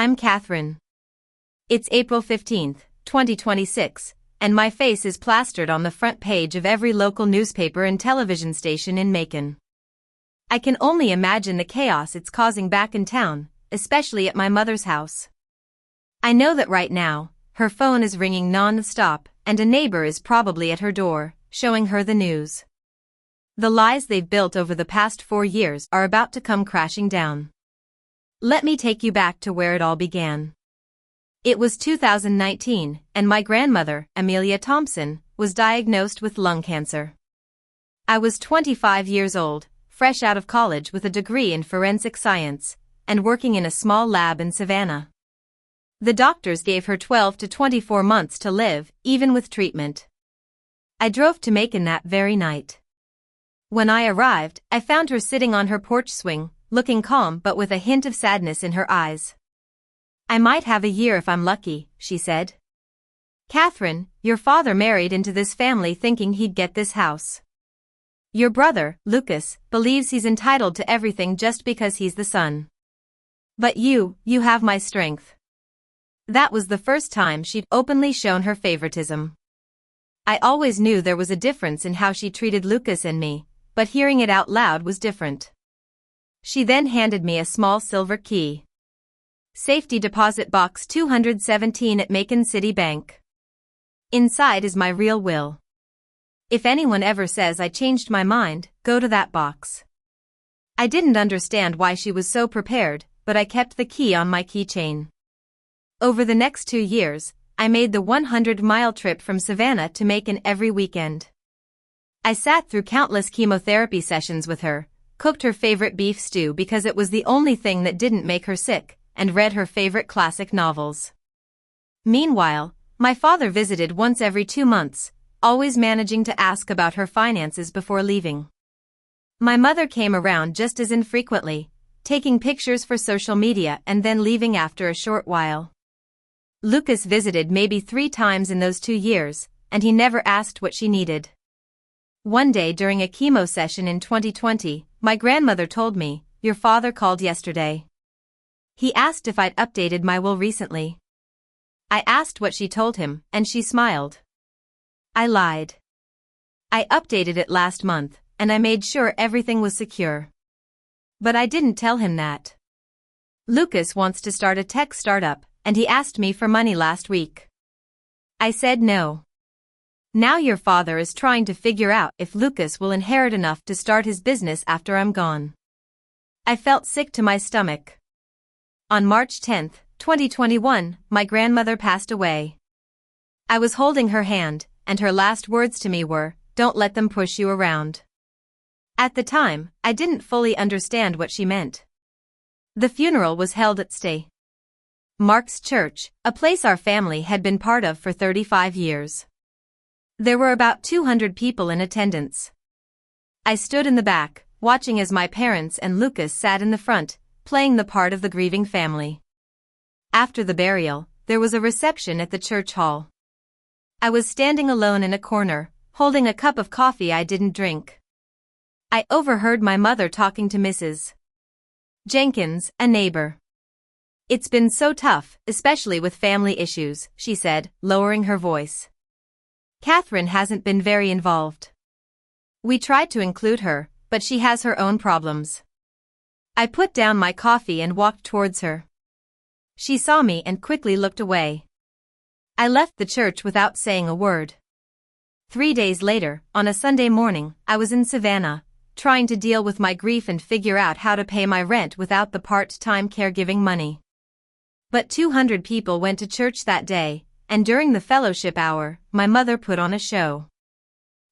I'm Catherine. It's April 15th, 2026, and my face is plastered on the front page of every local newspaper and television station in Macon. I can only imagine the chaos it's causing back in town, especially at my mother's house. I know that right now, her phone is ringing non-stop, and a neighbor is probably at her door, showing her the news. The lies they've built over the past 4 years are about to come crashing down. Let me take you back to where it all began. It was 2019, and my grandmother, Amelia Thompson, was diagnosed with lung cancer. I was 25 years old, fresh out of college with a degree in forensic science, and working in a small lab in Savannah. The doctors gave her 12 to 24 months to live, even with treatment. I drove to Macon that very night. When I arrived, I found her sitting on her porch swing, looking calm but with a hint of sadness in her eyes. "I might have a year if I'm lucky," she said. "Catherine, your father married into this family thinking he'd get this house. Your brother, Lucas, believes he's entitled to everything just because he's the son. But you have my strength." That was the first time she'd openly shown her favoritism. I always knew there was a difference in how she treated Lucas and me, but hearing it out loud was different. She then handed me a small silver key. "Safety deposit box 217 at Macon City Bank. Inside is my real will. If anyone ever says I changed my mind, go to that box." I didn't understand why she was so prepared, but I kept the key on my keychain. Over the next 2 years, I made the 100-mile trip from Savannah to Macon every weekend. I sat through countless chemotherapy sessions with her, cooked her favorite beef stew because it was the only thing that didn't make her sick, and read her favorite classic novels. Meanwhile, my father visited once every 2 months, always managing to ask about her finances before leaving. My mother came around just as infrequently, taking pictures for social media and then leaving after a short while. Lucas visited maybe 3 times in those 2 years, and he never asked what she needed. One day during a chemo session in 2020, my grandmother told me, "Your father called yesterday. He asked if I'd updated my will recently." I asked what she told him, and she smiled. I lied. "I updated it last month, and I made sure everything was secure. But I didn't tell him that. Lucas wants to start a tech startup, and he asked me for money last week. I said no. Now your father is trying to figure out if Lucas will inherit enough to start his business after I'm gone." I felt sick to my stomach. On March 10, 2021, my grandmother passed away. I was holding her hand, and her last words to me were, "Don't let them push you around." At the time, I didn't fully understand what she meant. The funeral was held at St. Mark's Church, a place our family had been part of for 35 years. There were about 200 people in attendance. I stood in the back, watching as my parents and Lucas sat in the front, playing the part of the grieving family. After the burial, there was a reception at the church hall. I was standing alone in a corner, holding a cup of coffee I didn't drink. I overheard my mother talking to Mrs. Jenkins, a neighbor. "It's been so tough, especially with family issues," she said, lowering her voice. "Catherine hasn't been very involved. We tried to include her, but she has her own problems." I put down my coffee and walked towards her. She saw me and quickly looked away. I left the church without saying a word. 3 days later, on a Sunday morning, I was in Savannah, trying to deal with my grief and figure out how to pay my rent without the part-time caregiving money. But 200 people went to church that day, and during the fellowship hour, my mother put on a show.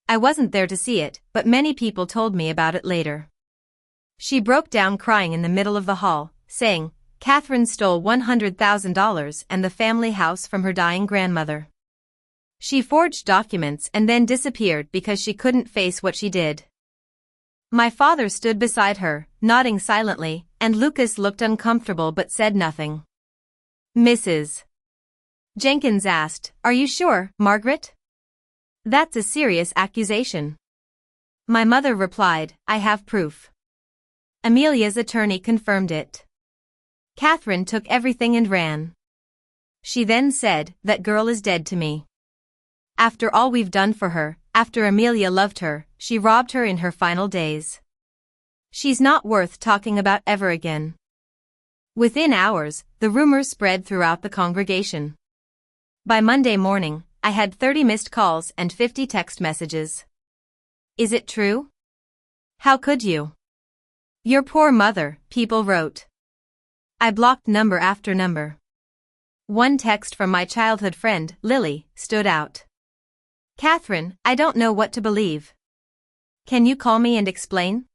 I wasn't there to see it, but many people told me about it later. She broke down crying in the middle of the hall, saying, "Catherine stole $100,000 and the family house from her dying grandmother. She forged documents and then disappeared because she couldn't face what she did." My father stood beside her, nodding silently, and Lucas looked uncomfortable but said nothing. Mrs. Jenkins asked, "Are you sure, Margaret? That's a serious accusation." My mother replied, "I have proof." Amelia's attorney confirmed it. Catherine took everything and ran. She then said, "That girl is dead to me. After all we've done for her, after Amelia loved her, she robbed her in her final days. She's not worth talking about ever again." Within hours, the rumors spread throughout the congregation. By Monday morning, I had 30 missed calls and 50 text messages. "Is it true? How could you? Your poor mother," people wrote. I blocked number after number. One text from my childhood friend, Lily, stood out. "Catherine, I don't know what to believe. Can you call me and explain?"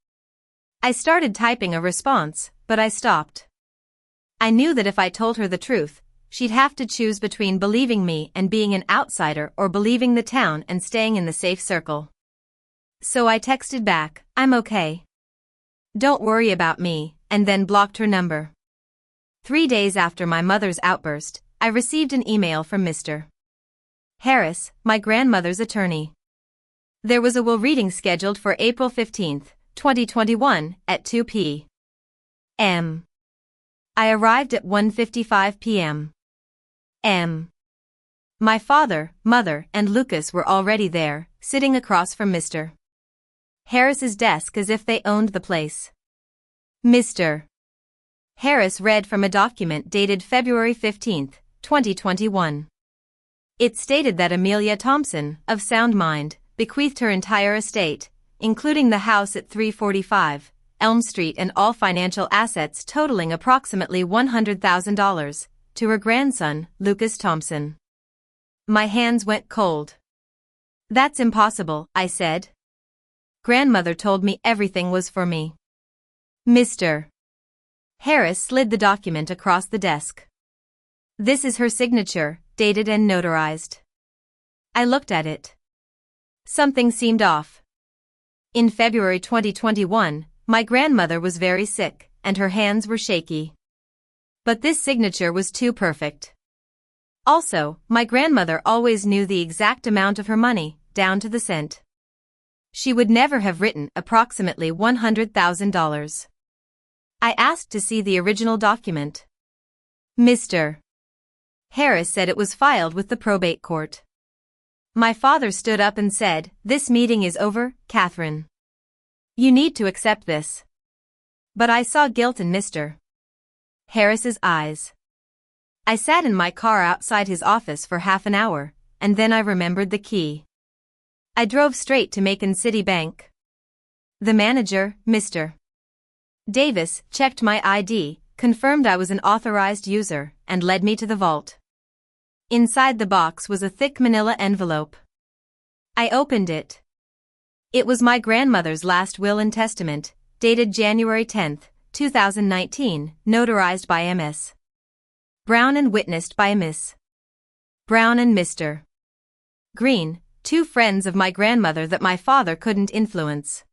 I started typing a response, but I stopped. I knew that if I told her the truth, she'd have to choose between believing me and being an outsider or believing the town and staying in the safe circle. So I texted back, "I'm okay. Don't worry about me," and then blocked her number. 3 days after my mother's outburst, I received an email from Mr. Harris, my grandmother's attorney. There was a will reading scheduled for April 15, 2021, at 2 p.m. I arrived at 1:55 p.m. My father, mother, and Lucas were already there, sitting across from Mr. Harris's desk as if they owned the place. Mr. Harris read from a document dated February 15, 2021. It stated that Amelia Thompson, of sound mind, bequeathed her entire estate, including the house at 345 Elm Street and all financial assets totaling approximately $100,000, to her grandson, Lucas Thompson. My hands went cold. "That's impossible," I said. "Grandmother told me everything was for me." Mr. Harris slid the document across the desk. "This is her signature, dated and notarized." I looked at it. Something seemed off. In February 2021, my grandmother was very sick, and her hands were shaky. But this signature was too perfect. Also, my grandmother always knew the exact amount of her money, down to the cent. She would never have written approximately $100,000. I asked to see the original document. Mr. Harris said it was filed with the probate court. My father stood up and said, "This meeting is over, Catherine. You need to accept this." But I saw guilt in Mr. Harris's eyes. I sat in my car outside his office for half an hour, and then I remembered the key. I drove straight to Macon City Bank. The manager, Mr. Davis, checked my ID, confirmed I was an authorized user, and led me to the vault. Inside the box was a thick manila envelope. I opened it. It was my grandmother's last will and testament, dated January 10, 2019, notarized by M.S. Brown and witnessed by Miss Brown and Mr. Green, two friends of my grandmother that my father couldn't influence.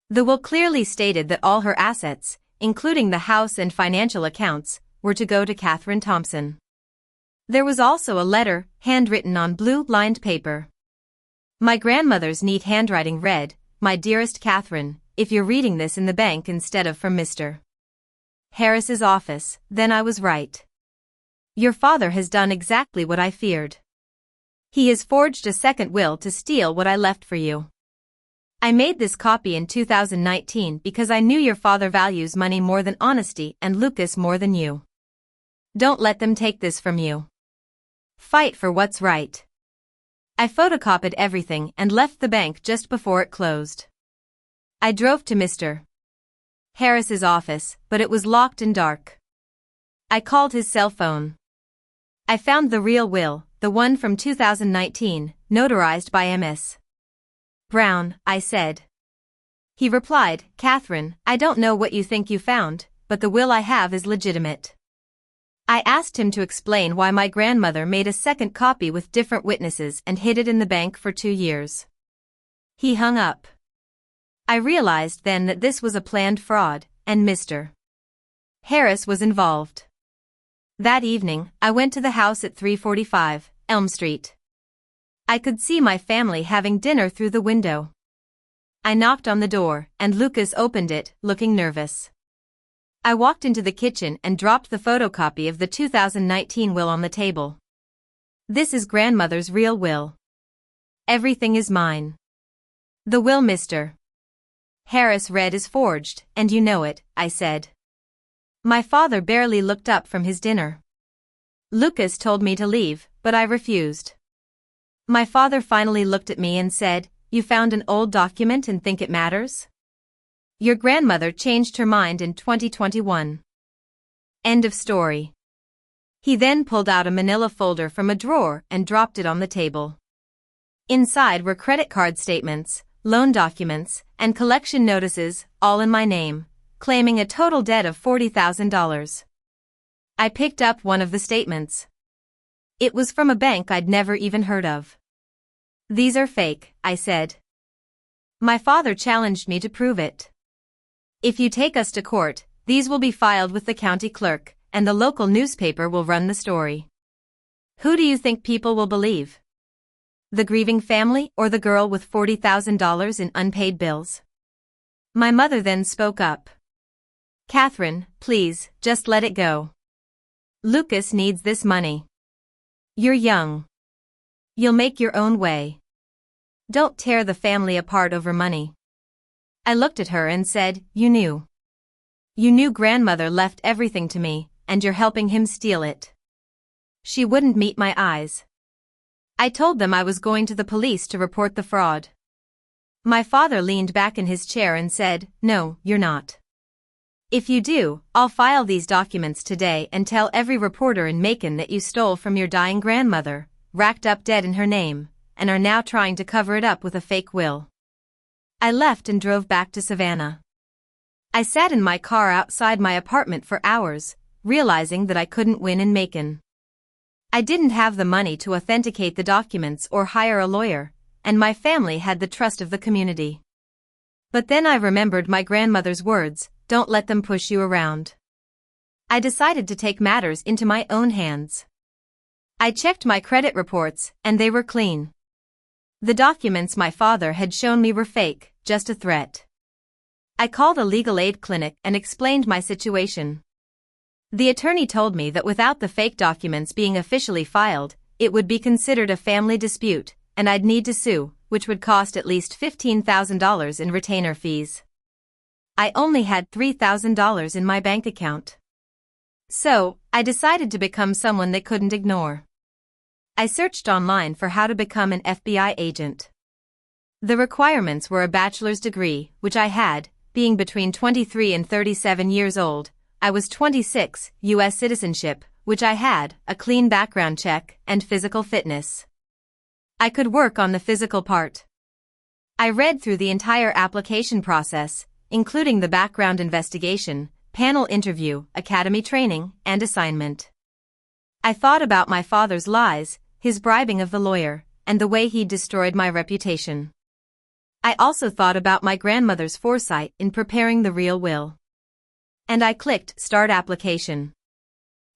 The will clearly stated that all her assets, including the house and financial accounts, were to go to Catherine Thompson. There was also a letter, handwritten on blue-lined paper. My grandmother's neat handwriting read, "My dearest Catherine, if you're reading this in the bank instead of from Mr. Harris's office, then I was right. Your father has done exactly what I feared. He has forged a second will to steal what I left for you. I made this copy in 2019 because I knew your father values money more than honesty and Lucas more than you. Don't let them take this from you. Fight for what's right." I photocopied everything and left the bank just before it closed. I drove to Mr. Harris's office, but it was locked and dark. I called his cell phone. I found the real will, the one from 2019, notarized by M.S. Brown, I said. He replied, "Catherine, I don't know what you think you found, but the will I have is legitimate." I asked him to explain why my grandmother made a second copy with different witnesses and hid it in the bank for 2 years. He hung up. I realized then that this was a planned fraud, and Mr. Harris was involved. That evening, I went to the house at 345 Elm Street. I could see my family having dinner through the window. I knocked on the door, and Lucas opened it, looking nervous. I walked into the kitchen and dropped the photocopy of the 2019 will on the table. This is grandmother's real will. Everything is mine. The will, Mr. Harris read, is forged, and you know it, I said. My father barely looked up from his dinner. Lucas told me to leave, but I refused. My father finally looked at me and said, "You found an old document and think it matters? Your grandmother changed her mind in 2021. End of story." He then pulled out a manila folder from a drawer and dropped it on the table. Inside were credit card statements, loan documents, and collection notices, all in my name, claiming a total debt of $40,000. I picked up one of the statements. It was from a bank I'd never even heard of. "These are fake," I said. My father challenged me to prove it. "If you take us to court, these will be filed with the county clerk, and the local newspaper will run the story. Who do you think people will believe? The grieving family or the girl with $40,000 in unpaid bills?" My mother then spoke up. "Catherine, please, just let it go. Lucas needs this money. You're young. You'll make your own way. Don't tear the family apart over money." I looked at her and said, You knew grandmother left everything to me, and you're helping him steal it." She wouldn't meet my eyes. I told them I was going to the police to report the fraud. My father leaned back in his chair and said, "No, you're not. If you do, I'll file these documents today and tell every reporter in Macon that you stole from your dying grandmother, racked up debt in her name, and are now trying to cover it up with a fake will." I left and drove back to Savannah. I sat in my car outside my apartment for hours, realizing that I couldn't win in Macon. I didn't have the money to authenticate the documents or hire a lawyer, and my family had the trust of the community. But then I remembered my grandmother's words, "Don't let them push you around." I decided to take matters into my own hands. I checked my credit reports, and they were clean. The documents my father had shown me were fake, just a threat. I called a legal aid clinic and explained my situation. The attorney told me that without the fake documents being officially filed, it would be considered a family dispute, and I'd need to sue, which would cost at least $15,000 in retainer fees. I only had $3,000 in my bank account. So, I decided to become someone they couldn't ignore. I searched online for how to become an FBI agent. The requirements were a bachelor's degree, which I had, being between 23 and 37 years old. I was 26, U.S. citizenship, which I had, a clean background check, and physical fitness. I could work on the physical part. I read through the entire application process, including the background investigation, panel interview, academy training, and assignment. I thought about my father's lies, his bribing of the lawyer, and the way he'd destroyed my reputation. I also thought about my grandmother's foresight in preparing the real will. And I clicked Start Application.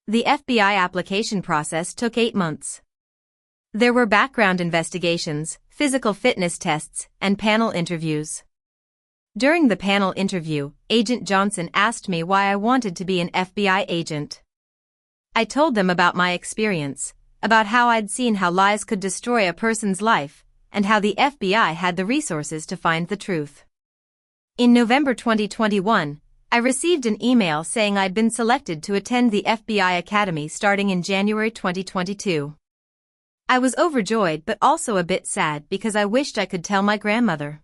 The FBI application process took 8 months. There were background investigations, physical fitness tests, and panel interviews. During the panel interview, Agent Johnson asked me why I wanted to be an FBI agent. I told them about my experience, about how I'd seen how lies could destroy a person's life, and how the FBI had the resources to find the truth. In November 2021, I received an email saying I'd been selected to attend the FBI Academy starting in January 2022. I was overjoyed but also a bit sad because I wished I could tell my grandmother.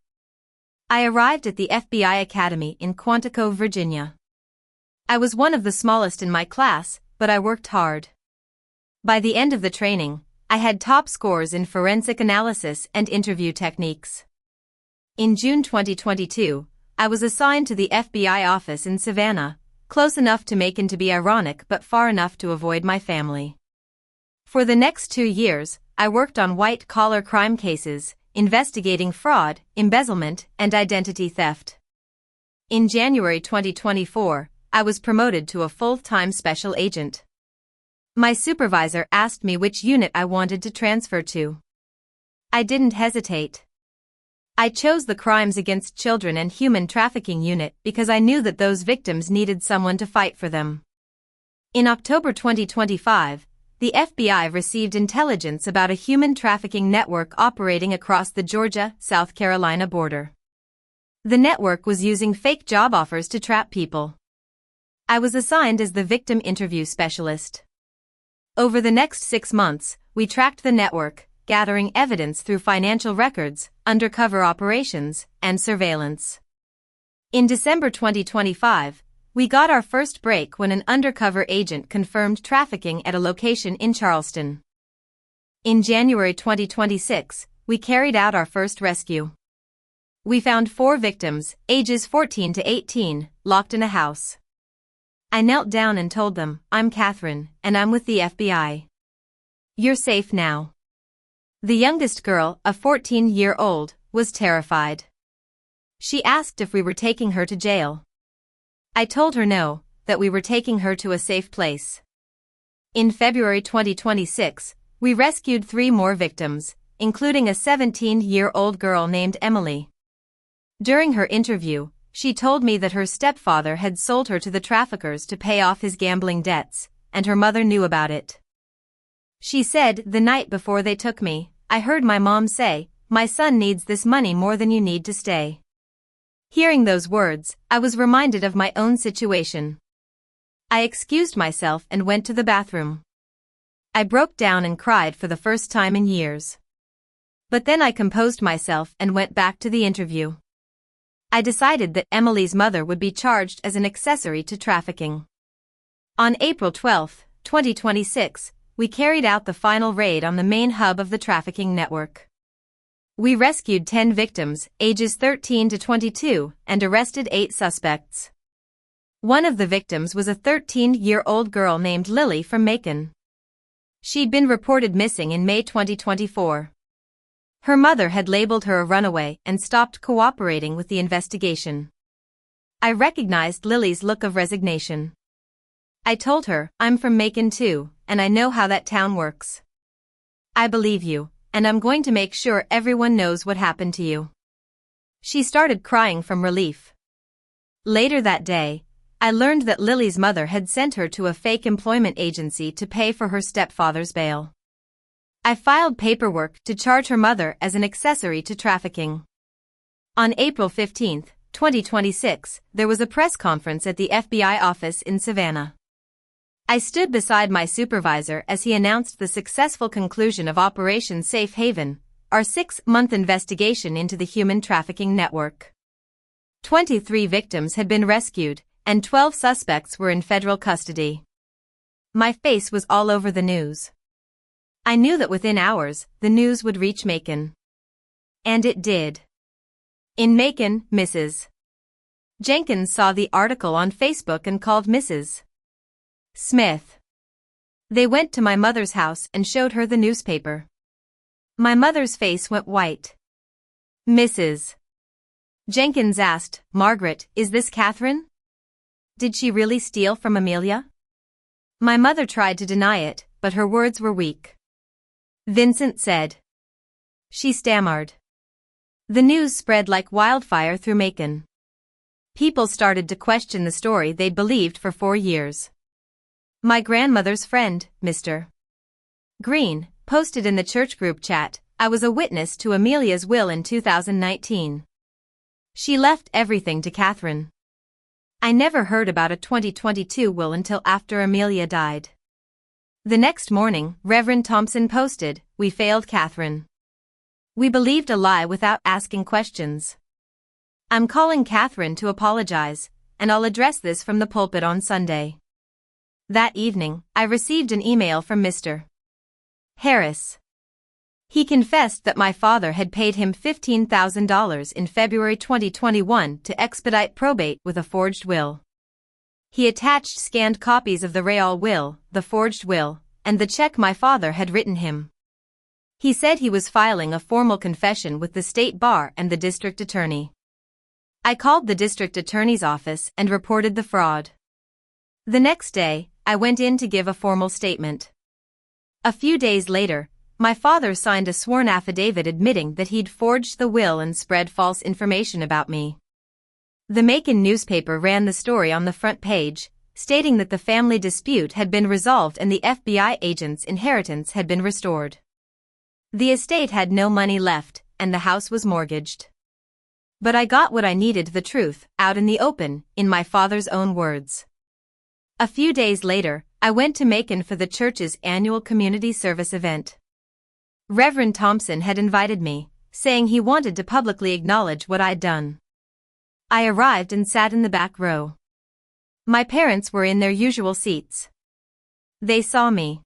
I arrived at the FBI Academy in Quantico, Virginia. I was one of the smallest in my class, but I worked hard. By the end of the training, I had top scores in forensic analysis and interview techniques. In June 2022, I was assigned to the FBI office in Savannah, close enough to Macon to be ironic but far enough to avoid my family. For the next 2 years, I worked on white-collar crime cases, investigating fraud, embezzlement, and identity theft. In January 2024, I was promoted to a full-time special agent. My supervisor asked me which unit I wanted to transfer to. I didn't hesitate. I chose the Crimes Against Children and Human Trafficking Unit because I knew that those victims needed someone to fight for them. In October 2025, the FBI received intelligence about a human trafficking network operating across the Georgia-South Carolina border. The network was using fake job offers to trap people. I was assigned as the victim interview specialist. Over the next 6 months, we tracked the network, gathering evidence through financial records, undercover operations, and surveillance. In December 2025, we got our first break when an undercover agent confirmed trafficking at a location in Charleston. In January 2026, we carried out our first rescue. We found 4 victims, ages 14 to 18, locked in a house. I knelt down and told them, "I'm Catherine, and I'm with the FBI. You're safe now." The youngest girl, a 14-year-old, was terrified. She asked if we were taking her to jail. I told her no, that we were taking her to a safe place. In February 2026, we rescued 3 more victims, including a 17-year-old girl named Emily. During her interview, she told me that her stepfather had sold her to the traffickers to pay off his gambling debts, and her mother knew about it. She said, "The night before they took me, I heard my mom say, 'My son needs this money more than you need to stay.'" Hearing those words, I was reminded of my own situation. I excused myself and went to the bathroom. I broke down and cried for the first time in years. But then I composed myself and went back to the interview. I decided that Emily's mother would be charged as an accessory to trafficking. On April 12, 2026, we carried out the final raid on the main hub of the trafficking network. We rescued 10 victims, ages 13 to 22, and arrested 8 suspects. One of the victims was a 13-year-old girl named Lily from Macon. She'd been reported missing in May 2024. Her mother had labeled her a runaway and stopped cooperating with the investigation. I recognized Lily's look of resignation. I told her, "I'm from Macon too, and I know how that town works. I believe you, and I'm going to make sure everyone knows what happened to you." She started crying from relief. Later that day, I learned that Lily's mother had sent her to a fake employment agency to pay for her stepfather's bail. I filed paperwork to charge her mother as an accessory to trafficking. On April 15, 2026, there was a press conference at the FBI office in Savannah. I stood beside my supervisor as he announced the successful conclusion of Operation Safe Haven, our 6-month investigation into the human trafficking network. 23 victims had been rescued, and 12 suspects were in federal custody. My face was all over the news. I knew that within hours, the news would reach Macon. And it did. In Macon, Mrs. Jenkins saw the article on Facebook and called Mrs. Smith. They went to my mother's house and showed her the newspaper. My mother's face went white. Mrs. Jenkins asked, "Margaret, is this Catherine? Did she really steal from Amelia?" My mother tried to deny it, but her words were weak. Vincent said. She stammered. The news spread like wildfire through Macon. People started to question the story they'd believed for 4 years. My grandmother's friend, Mr. Green, posted in the church group chat, "I was a witness to Amelia's will in 2019. She left everything to Catherine. I never heard about a 2022 will until after Amelia died." The next morning, Reverend Thompson posted, "We failed Catherine. We believed a lie without asking questions. I'm calling Catherine to apologize, and I'll address this from the pulpit on Sunday." That evening, I received an email from Mr. Harris. He confessed that my father had paid him $15,000 in February 2021 to expedite probate with a forged will. He attached scanned copies of the real will, the forged will, and the check my father had written him. He said he was filing a formal confession with the state bar and the district attorney. I called the district attorney's office and reported the fraud. The next day, I went in to give a formal statement. A few days later, my father signed a sworn affidavit admitting that he'd forged the will and spread false information about me. The Macon newspaper ran the story on the front page, stating that the family dispute had been resolved and the FBI agent's inheritance had been restored. The estate had no money left, and the house was mortgaged. But I got what I needed: the truth, out in the open, in my father's own words. A few days later, I went to Macon for the church's annual community service event. Reverend Thompson had invited me, saying he wanted to publicly acknowledge what I'd done. I arrived and sat in the back row. My parents were in their usual seats. They saw me,